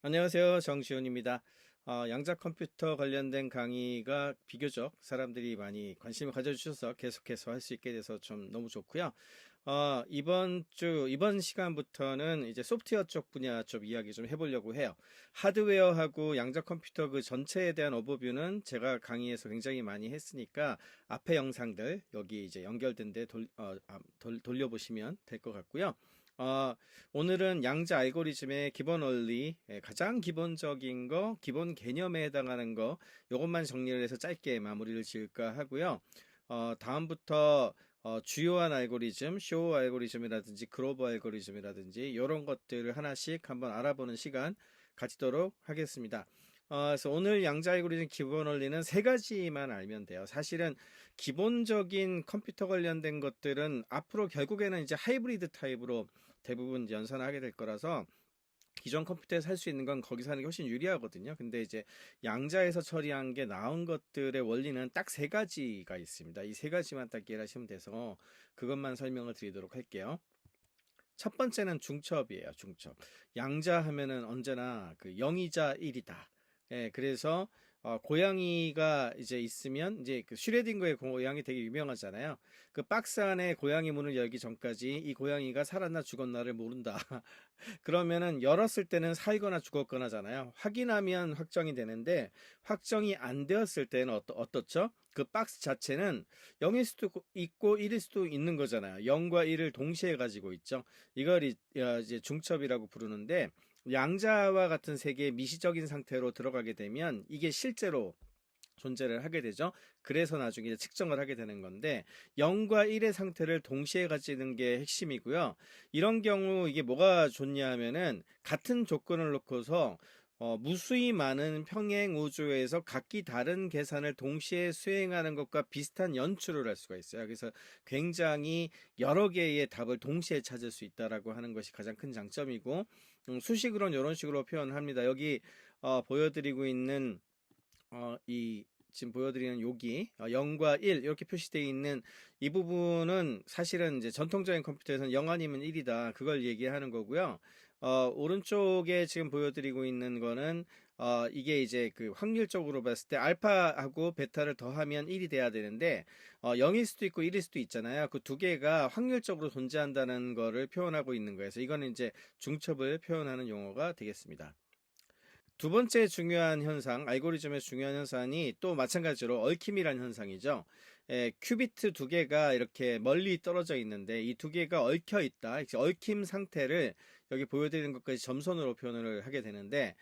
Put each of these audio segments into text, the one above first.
안녕하세요. 정시훈입니다. 양자 컴퓨터 관련된 강의가 비교적 사람들이 많이 관심을 가져주셔서 계속해서 할 수 있게 돼서 좀 너무 좋고요. 이번 시간부터는 이제 소프트웨어 쪽 분야 좀 이야기 좀 해보려고 해요. 하드웨어하고 양자 컴퓨터 그 전체에 대한 오버뷰는 제가 강의에서 굉장히 많이 했으니까 앞에 영상들 여기 이제 연결된 데 돌려보시면 될 것 같고요. 어, 오늘은 양자 알고리즘의 기본 원리, 가장 기본적인 거, 기본 개념에 해당하는 거, 요것만 정리를 해서 짧게 마무리를 지을까 하고요. 다음부터 주요한 알고리즘, 쇼 알고리즘이라든지 그로버 알고리즘이라든지 이런 것들을 하나씩 한번 알아보는 시간 가지도록 하겠습니다. 그래서 오늘 양자 알고리즘 기본 원리는 세 가지만 알면 돼요. 사실은 기본적인 컴퓨터 관련된 것들은 앞으로 결국에는 이제 하이브리드 타입으로 대부분 연산하게 될 거라서 기존 컴퓨터에서 할 수 있는 건 거기서 하는 게 훨씬 유리하거든요. 근데 이제 양자에서 처리한 게 나온 것들의 원리는 딱 세 가지가 있습니다. 이 세 가지만 딱 이해하시면 돼서 그것만 설명을 드리도록 할게요. 첫 번째는 중첩이에요. 중첩. 양자 하면은 언제나 그 0이자 1이다. 예, 그래서 고양이가 이제 있으면 이제 그 슈레딩거의 고양이 되게 유명하잖아요. 그 박스 안에 고양이 문을 열기 전까지 이 고양이가 살았나 죽었나를 모른다. 그러면은 열었을 때는 살거나 죽었거나잖아요. 확인하면 확정이 되는데 확정이 안 되었을 때는 어떻죠? 그 박스 자체는 0일 수도 있고 1일 수도 있는 거잖아요. 0과 1을 동시에 가지고 있죠. 이걸 이제 중첩이라고 부르는데 양자와 같은 세계의 미시적인 상태로 들어가게 되면 이게 실제로 존재를 하게 되죠. 그래서 나중에 이제 측정을 하게 되는 건데 0과 1의 상태를 동시에 가지는 게 핵심이고요. 이런 경우 이게 뭐가 좋냐 하면은 같은 조건을 놓고서 무수히 많은 평행 우주에서 각기 다른 계산을 동시에 수행하는 것과 비슷한 연출을 할 수가 있어요. 그래서 굉장히 여러 개의 답을 동시에 찾을 수 있다라고 하는 것이 가장 큰 장점이고, 수식으로는 이런 식으로 표현합니다. 여기 보여드리고 있는 지금 보여드리는 여기 0과 1 이렇게 표시되어 있는 이 부분은 사실은 이제 전통적인 컴퓨터에서는 0 아니면 1이다 그걸 얘기하는 거고요. 오른쪽에 지금 보여드리고 있는 거는 이게 이제 그 확률적으로 봤을 때 알파하고 베타를 더하면 1이 돼야 되는데 0일 수도 있고 1일 수도 있잖아요. 그 두 개가 확률적으로 존재한다는 거를 표현하고 있는 거예요. 그래서 이거는 이제 중첩을 표현하는 용어가 되겠습니다. 두 번째 중요한 현상, 알고리즘의 중요한 현상이 또 마찬가지로 얽힘이라는 현상이죠. 큐비트 두 개가 이렇게 멀리 떨어져 있는데 이 두 개가 얽혀 있다. 얽힘 상태를 여기 보여드리는 것까지 점선으로 표현을 하게 되는데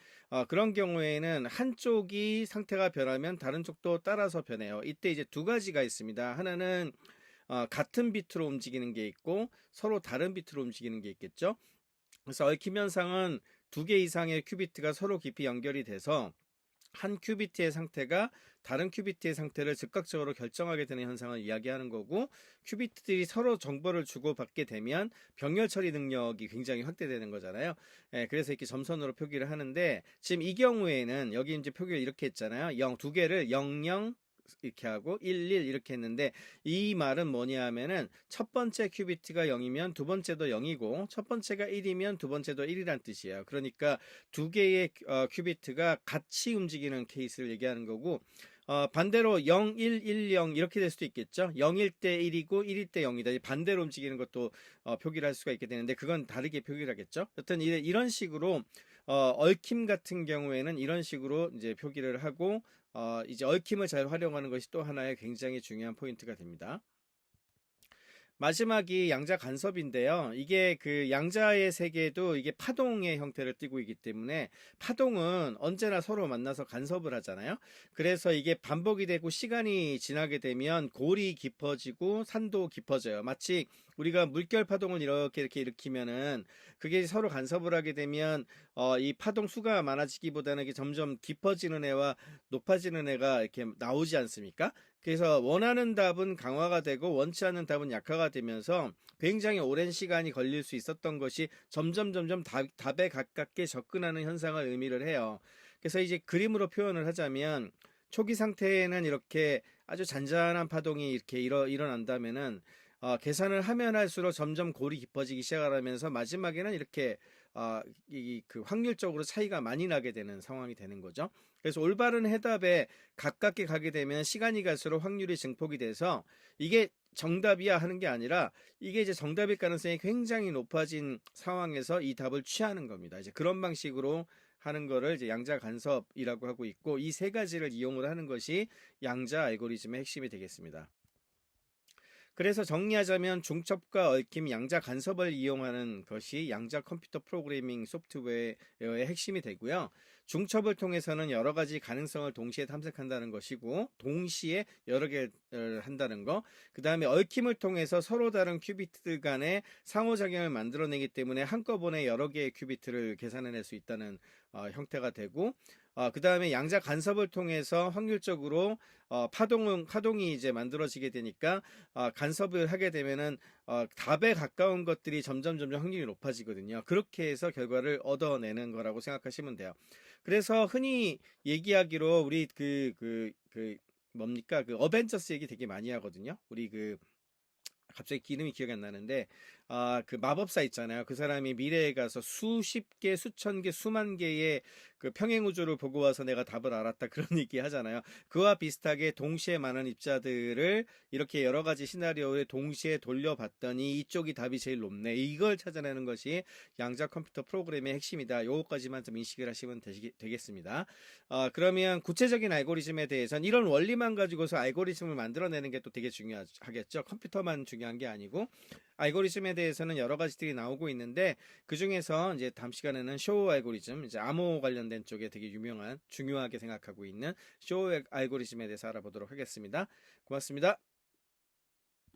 그런 경우에는 한쪽이 상태가 변하면 다른 쪽도 따라서 변해요. 이때 이제 두 가지가 있습니다. 하나는 같은 비트로 움직이는 게 있고 서로 다른 비트로 움직이는 게 있겠죠. 그래서 얽힘 현상은 두 개 이상의 큐비트가 서로 깊이 연결이 돼서 한 큐비트의 상태가 다른 큐비트의 상태를 즉각적으로 결정하게 되는 현상을 이야기하는 거고, 큐비트들이 서로 정보를 주고받게 되면 병렬 처리 능력이 굉장히 확대되는 거잖아요. 그래서 이렇게 점선으로 표기를 하는데 지금 이 경우에는 여기 이제 표기를 이렇게 했잖아요. 0 두 개를 00 이렇게 하고 11 이렇게 했는데 이 말은 뭐냐 하면은 첫 번째 큐비트가 0이면 두 번째도 0이고 첫 번째가 1이면 두 번째도 1이란 뜻이에요. 그러니까 두 개의 큐비트가 같이 움직이는 케이스를 얘기하는 거고, 반대로 0, 1, 1, 0 이렇게 될 수도 있겠죠. 0일 때 1이고 1일 때 0이다. 반대로 움직이는 것도 표기를 할 수가 있게 되는데 그건 다르게 표기를 하겠죠. 여튼 이런 식으로 얽힘 같은 경우에는 이런 식으로 이제 표기를 하고 이제 얽힘을 잘 활용하는 것이 또 하나의 굉장히 중요한 포인트가 됩니다. 마지막이 양자 간섭인데요. 이게 그 양자의 세계도 이게 파동의 형태를 띠고 있기 때문에 파동은 언제나 서로 만나서 간섭을 하잖아요. 그래서 이게 반복이 되고 시간이 지나게 되면 골이 깊어지고 산도 깊어져요. 마치 우리가 물결 파동을 이렇게 일으키면은 그게 서로 간섭을 하게 되면 이 파동 수가 많아지기보다는 이게 점점 깊어지는 애와 높아지는 애가 이렇게 나오지 않습니까? 그래서 원하는 답은 강화가 되고 원치 않는 답은 약화가 되면서 굉장히 오랜 시간이 걸릴 수 있었던 것이 점점 답에 가깝게 접근하는 현상을 의미를 해요. 그래서 이제 그림으로 표현을 하자면 초기 상태에는 이렇게 아주 잔잔한 파동이 이렇게 일어난다면은 계산을 하면 할수록 점점 골이 깊어지기 시작하면서 마지막에는 이렇게 그 확률적으로 차이가 많이 나게 되는 상황이 되는 거죠. 그래서 올바른 해답에 가깝게 가게 되면 시간이 갈수록 확률이 증폭이 돼서 이게 정답이야 하는 게 아니라 이게 이제 정답일 가능성이 굉장히 높아진 상황에서 이 답을 취하는 겁니다. 이제 그런 방식으로 하는 거를 이제 양자 간섭이라고 하고 있고, 이 세 가지를 이용을 하는 것이 양자 알고리즘의 핵심이 되겠습니다. 그래서 정리하자면 중첩과 얽힘, 양자 간섭을 이용하는 것이 양자 컴퓨터 프로그래밍 소프트웨어의 핵심이 되고요. 중첩을 통해서는 여러 가지 가능성을 동시에 탐색한다는 것이고, 동시에 여러 개를 한다는 거. 그 다음에 얽힘을 통해서 서로 다른 큐비트들 간의 상호작용을 만들어내기 때문에 한꺼번에 여러 개의 큐비트를 계산해낼 수 있다는 형태가 되고, 그 다음에 양자 간섭을 통해서 확률적으로 파동이 이제 만들어지게 되니까 간섭을 하게 되면은 답에 가까운 것들이 점점 확률이 높아지거든요. 그렇게 해서 결과를 얻어내는 거라고 생각하시면 돼요. 그래서 흔히 얘기하기로 우리 뭡니까? 그 어벤져스 얘기 되게 많이 하거든요. 우리 갑자기 이름이 기억이 안 나는데, 그 마법사 있잖아요. 그 사람이 미래에 가서 수십 개, 수천 개, 수만 개의 그 평행우주를 보고 와서 내가 답을 알았다. 그런 얘기 하잖아요. 그와 비슷하게 동시에 많은 입자들을 이렇게 여러 가지 시나리오에 동시에 돌려봤더니 이쪽이 답이 제일 높네. 이걸 찾아내는 것이 양자 컴퓨터 프로그램의 핵심이다. 요거까지만 좀 인식을 하시면 되겠습니다. 그러면 구체적인 알고리즘에 대해서는 이런 원리만 가지고서 알고리즘을 만들어내는 게 또 되게 중요하겠죠. 컴퓨터만 중요한 게 아니고, 알고리즘에 대해서는 여러 가지들이 나오고 있는데, 그 중에서 이제 다음 시간에는 쇼 알고리즘, 이제 암호 관련된 쪽에 되게 중요하게 생각하고 있는 쇼 알고리즘에 대해서 알아보도록 하겠습니다. 고맙습니다.